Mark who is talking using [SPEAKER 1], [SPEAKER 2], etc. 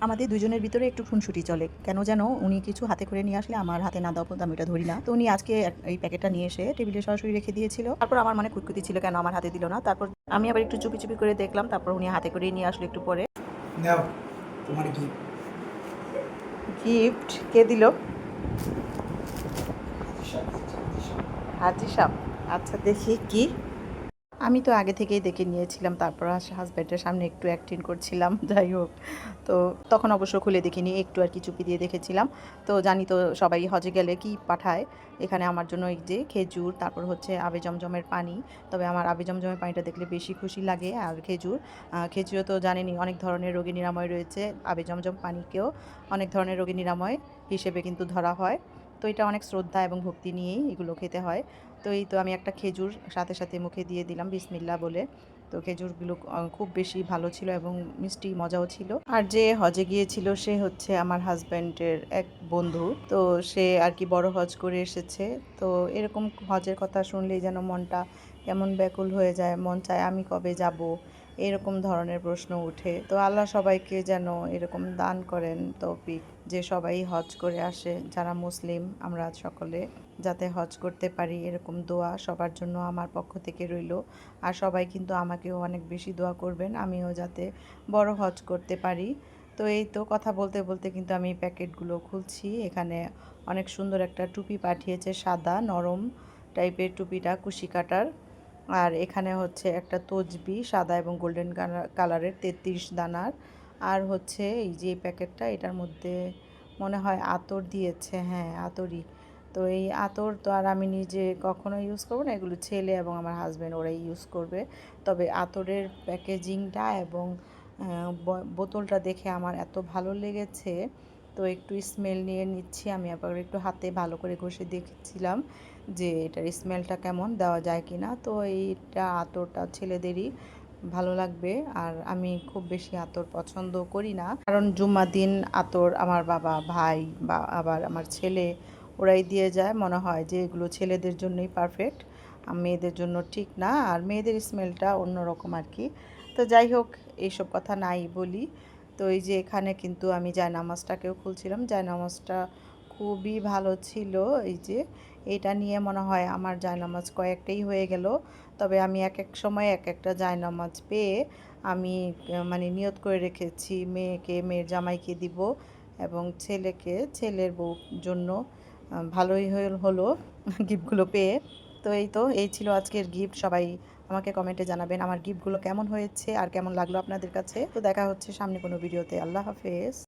[SPEAKER 1] আমাদের দুজনের ভিতরে একটু খুনসুটি চলে। কেন যেন উনি কিছু হাতে করে নিয়ে আসলে আমার হাতে না দেওয়া পর্যন্ত আমি ওটা ধরি না। তো উনি আজকে এই প্যাকেটটা নিয়ে এসে টেবিলে সরাসরি রেখে দিয়েছিল। তারপর আমার মনে খুঁতখুঁতি ছিল কেন আমার হাতে দিল না। তারপর আমি আবার একটু চুপি, চুপি করে দেখলাম। তারপর উনি হাতে করেই নিয়ে আসলো একটু পরে।
[SPEAKER 2] নাও তোমার গিফট।
[SPEAKER 1] গিফট কে দিল? হাজি সাহেব। আচ্ছা দেখি কি? আমি তো আগে থেকেই দেখে নিয়েছিলাম, তারপর হাজব্যান্ডের সামনে একটু অ্যাক্টিং করছিলাম। যাই হোক, তো তখন অবশ্য খুলে দেখিনি, একটু আর কি চুপি দিয়ে দেখেছিলাম। তো জানি তো সবাই হজে গেলে কি পাঠায়। এখানে আমার জন্য এই যে খেজুর, তারপর হচ্ছে আবে জমজমের পানি। তবে আমার আবে জমজমের পানিটা দেখলে বেশি খুশি লাগে। আর খেজুর, খেজুরও তো জানেনই অনেক ধরনের রোগী নিরাময় রয়েছে। আবে জমজম পানিকেও অনেক ধরনের রোগী নিরাময় হিসেবে কিন্তু ধরা হয়। তো এটা অনেক শ্রদ্ধা এবং ভক্তি নিয়েই এগুলো খেতে হয়। তো এই তো আমি একটা খেজুর সাথে সাথে মুখে দিয়ে দিলাম বিসমিল্লাহ বলে। তো খেজুরগুলো খুব বেশি ভালো ছিল এবং মিষ্টি মজাও ছিল। আর যে হজে গিয়েছিল সে হচ্ছে আমার হাজব্যান্ডের এক বন্ধু। তো সে আর কি বড় হজ করে এসেছে। তো এরকম হজের কথা শুনলেই যেন মনটা কেমন ব্যাকুল হয়ে যায়, মন চায় আমি কবে যাব, এরকম ধরনের প্রশ্ন উঠে। তো আল্লাহ সবাইকে যেন এরকম দান করেন তৌফিক, যে সবাই হজ করে আসে, যারা মুসলিম আমরা সকলে যাতে হজ করতে পারি, এরকম দোয়া সবার জন্য আমার পক্ষ থেকে রইল। আর সবাই কিন্তু আমাকেও অনেক বেশি দোয়া করবেন, আমিও যাতে বড় হজ করতে পারি। তো এই তো কথা বলতে বলতে কিন্তু আমি প্যাকেটগুলো খুলছি। এখানে অনেক সুন্দর একটা টুপি পাঠিয়েছে, সাদা নরম টাইপের টুপিটা, কুশি কাটার। আর এখানে হচ্ছে একটা তসবি সাদা এবং গোল্ডেন কালারের 33 দানার। আর হচ্ছে এই যে প্যাকেটটা, এটার মধ্যে মনে হয় আতর দিয়েছে, হ্যাঁ আতরই। তো এই আতর তো আর আমি নিজে কখনো ইউজ করবো না, এগুলো ছেলে এবং আমার হাজব্যান্ড ওরাই ইউজ করবে। তবে আতরের প্যাকেজিংটা এবং বোতলটা দেখে আমার এত ভালো লেগেছে। তো একটু স্মেল নিয়ে নিচ্ছি আমি, আবার একটু হাতে ভালো করে ঘষে দেখছিলাম যে এটার স্মেলটা কেমন, দেওয়া যায় কি না। তো এইটা আতরটা ছেলেদেরই ভালো লাগবে। আর আমি খুব বেশি আতর পছন্দ করি না, কারণ জুম্মার দিন আতর আমার বাবা, ভাই বা আবার আমার ছেলে ওরাই দিয়ে যায়। মনে হয় যে এগুলো ছেলেদের জন্যই পারফেক্ট, মেয়েদের জন্য ঠিক না। আর মেয়েদের স্মেলটা অন্যরকম আর কি। তো যাই হোক, এইসব কথা নাই বলি। তো এই যে এখানে কিন্তু আমি জায়নামাজটাকেও খুলছিলাম, জায়নামাজটা খুবই ভালো ছিল। এই যে এটা নিয়ে মনে হয় আমার জায়নামাজ কয়েকটাই হয়ে গেল। তবে আমি এক এক সময় এক একটা জায়নামাজ পেয়ে আমি মানে নিয়ত করে রেখেছি মেয়েকে, মেয়ের জামাইকে দিব এবং ছেলেকে, ছেলের বউর জন্য। ভালোই হলো গিফটগুলো পেয়ে। তো এই ছিল আজকের গিফট। সবাই আমাকে কমেন্টে জানাবেন আমার গিফটগুলো কেমন হয়েছে আর কেমন লাগলো আপনাদের কাছে। তো দেখা হচ্ছে সামনে কোনো ভিডিওতে। আল্লাহ হাফেজ।